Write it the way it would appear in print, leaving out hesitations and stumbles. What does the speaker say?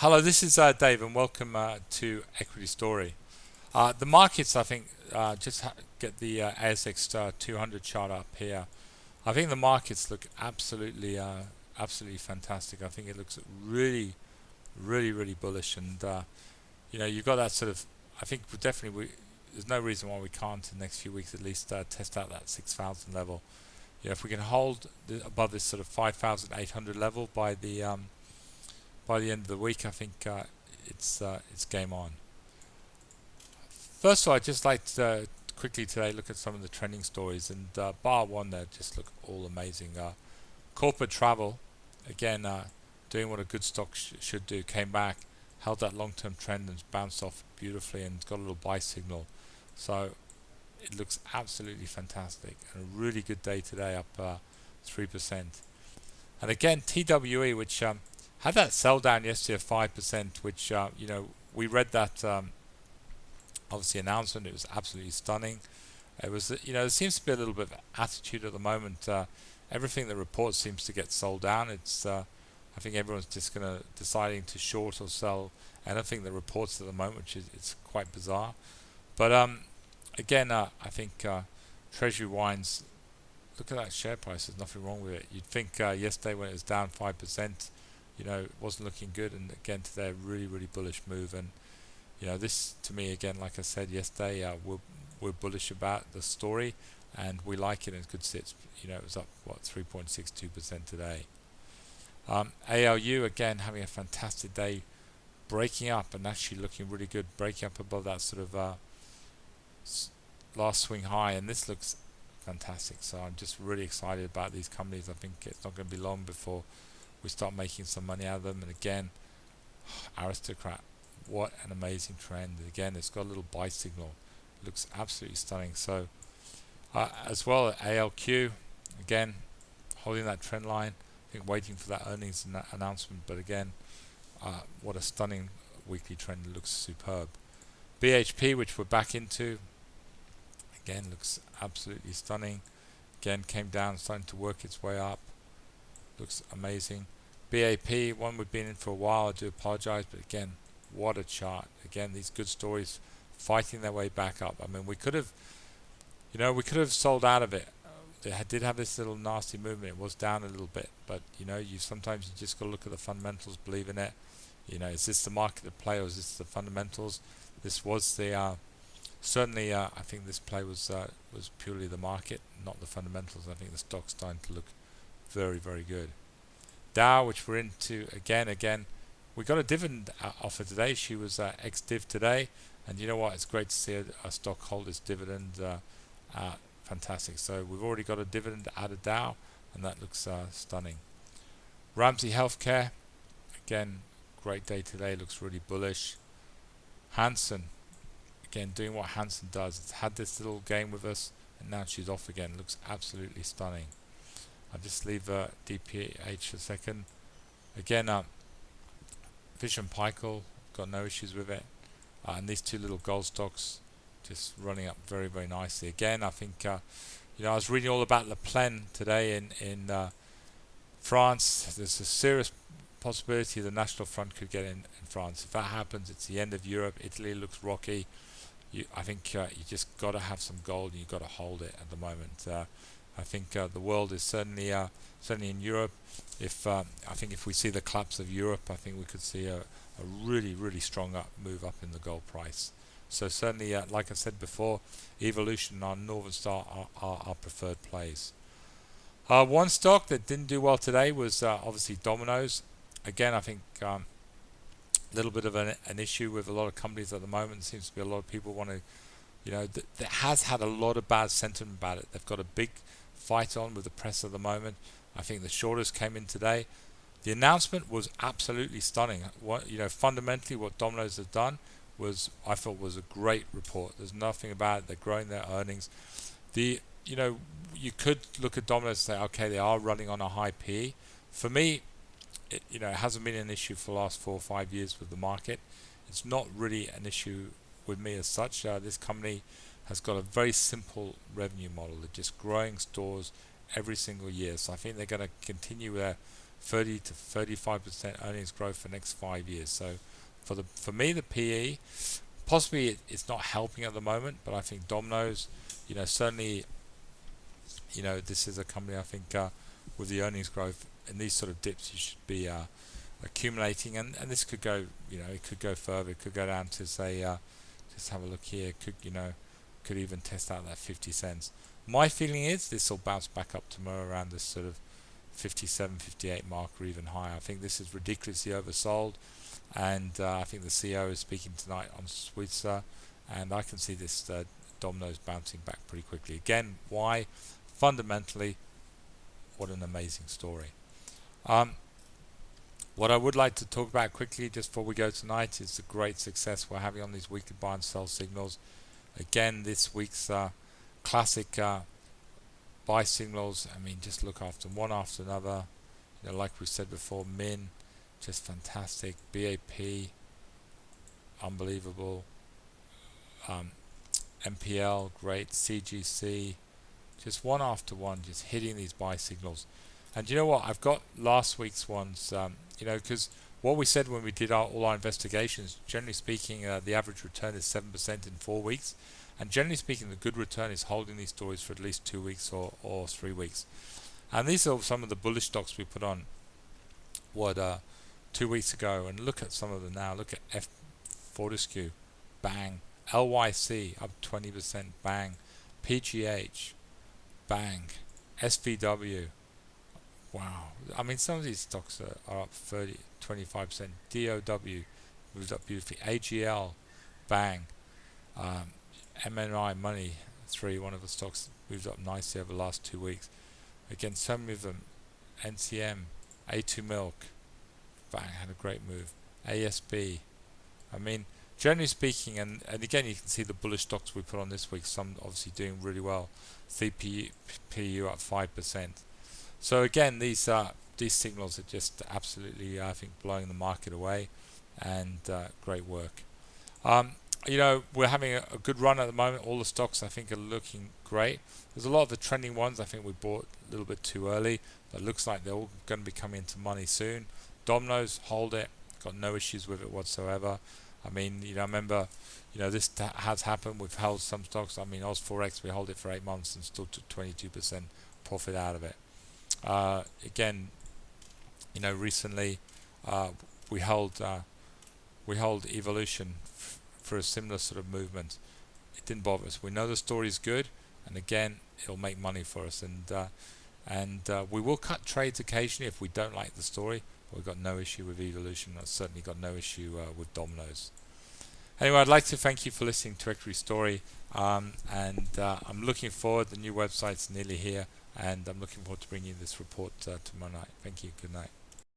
Hello, this is Dave, and welcome to Equity Story. The markets, I think, get the ASX 200 chart up here. I think the markets look absolutely fantastic. I think it looks really bullish, and you've got that sort of. I think there's no reason why we can't in the next few weeks at least test out that 6,000 level. If we can hold above this sort of 5,800 level by the end of the week, I think it's game on. First of all, I'd just like to quickly today look at some of the trending stories, and bar one there just look all amazing. Corporate travel, again, doing what a good stock should do, came back, held that long-term trend and bounced off beautifully and got a little buy signal. So it looks absolutely fantastic, and a really good day today, up 3%. And again, TWE, which had that sell down yesterday of 5%, which we read that obviously announcement. It was absolutely stunning. It was there seems to be a little bit of attitude at the moment. Everything that reports seems to get sold down. It's I think everyone's just deciding to short or sell anything that reports at the moment, which is it's quite bizarre. But again, I think Treasury Wines. Look at that share price. There's nothing wrong with it. You'd think yesterday when it was down 5%. It wasn't looking good, and again today a really bullish move. And this to me, again, like I said yesterday, we're bullish about the story, and we like it, and it's good to see it was up 3.62% today. ALU again having a fantastic day, breaking up and actually looking really good, breaking up above that sort of last swing high, and this looks fantastic. So I'm just really excited about these companies. I think it's not going to be long before we start making some money out of them. And again, Aristocrat, what an amazing trend. Again, it's got a little buy signal. It looks absolutely stunning. So as well, ALQ, again, holding that trend line. I think waiting for that earnings announcement. But again, what a stunning weekly trend. It looks superb. BHP, which we're back into, again, looks absolutely stunning. Again, came down, starting to work its way up. Looks amazing. BAP, one we've been in for a while. I do apologize, but again, what a chart. Again, these good stories fighting their way back up. I mean, we could have sold out of it. It did have this little nasty movement. It was down a little bit, but you sometimes you just got to look at the fundamentals, believe in it. Is this the market at play, or is this the fundamentals? This was the certainly. I think this play was purely the market, not the fundamentals. I think the stock's starting to look very good. Dow, which we're into again, we got a dividend offer today. She was ex-div today, and you know what? It's great to see a stock hold its dividend. Fantastic. So we've already got a dividend out of Dow, and that looks stunning. Ramsay Healthcare, again, great day today. Looks really bullish. Hansen, again, doing what Hansen does. It's had this little game with us, and now she's off again. Looks absolutely stunning. I'll just leave DPH a second. Again, Fisher & Paykel, got no issues with it. And these two little gold stocks just running up very nicely. Again, I think, I was reading all about Le Pen today in France. There's a serious possibility the National Front could get in France. If that happens, it's the end of Europe. Italy looks rocky. I think you just got to have some gold, and you've got to hold it at the moment. I think the world is certainly in Europe. I think if we see the collapse of Europe, I think we could see a really strong move up in the gold price. So certainly, like I said before, Evolution and Northern Star are preferred plays. One stock that didn't do well today was obviously Domino's. Again, I think a little bit of an issue with a lot of companies at the moment. There seems to be a lot of people want to, that has had a lot of bad sentiment about it. They've got a big fight on with the press at the moment. I think the shorters came in today. The announcement was absolutely stunning. Fundamentally, what Domino's has done I thought was a great report. There's nothing about it. They're growing their earnings. You could look at Domino's and say, okay, they are running on a high PE. For me, it hasn't been an issue for the last 4 or 5 years with the market. It's not really an issue with me as such. This company has got a very simple revenue model. They're just growing stores every single year. So I think they're going to continue their 30 to 35% earnings growth for the next 5 years. So for me, the PE, possibly it's not helping at the moment, but I think Domino's, certainly, this is a company I think with the earnings growth in these sort of dips, you should be accumulating, and this could go, it could go further. It could go down to say, just have a look here. It could even test out that 50 cents. My feeling is this will bounce back up tomorrow around this sort of 57, 58 mark or even higher. I think this is ridiculously oversold, and I think the CEO is speaking tonight on Switzer, and I can see this Domino's bouncing back pretty quickly. Again, why? Fundamentally, what an amazing story. What I would like to talk about quickly just before we go tonight is the great success we're having on these weekly buy and sell signals. Again, this week's classic buy signals, just look after them, one after another. Like we said before, Min, just fantastic. BAP, unbelievable. MPL, great. CGC, just one after one, just hitting these buy signals. And you know what? I've got last week's ones, because what we said when we did all our investigations, generally speaking, the average return is 7% in 4 weeks. And generally speaking, the good return is holding these stories for at least 2 weeks or 3 weeks. And these are some of the bullish stocks we put on 2 weeks ago. And look at some of them now. Look at Fortescue, bang. LYC, up 20%, bang. PGH, bang. SVW, wow. Some of these stocks are up 30, 25%. DOW moved up beautifully. AGL, bang. MNI Money 3, one of the stocks moved up nicely over the last 2 weeks. Again, so many of them. NCM, A2 Milk, bang, had a great move. ASB, generally speaking, and again you can see the bullish stocks we put on this week, some obviously doing really well. CPU up 5%. So again, these signals are just absolutely, I think, blowing the market away, and great work. We're having a good run at the moment. All the stocks I think are looking great. There's a lot of the trending ones I think we bought a little bit too early, but it looks like they're all going to be coming into money soon. Domino's, hold it, got no issues with it whatsoever. I remember, this has happened. We've held some stocks. Oz4X, we hold it for 8 months and still took 22% profit out of it. Again, recently we held Evolution for a similar sort of movement. It didn't bother us. We know the story is good, and again, it'll make money for us. And we will cut trades occasionally if we don't like the story. We've got no issue with Evolution. I've certainly got no issue with Domino's. Anyway, I'd like to thank you for listening to Equity Story, and I'm looking forward. The new website's nearly here, and I'm looking forward to bringing you this report tomorrow night. Thank you. Good night.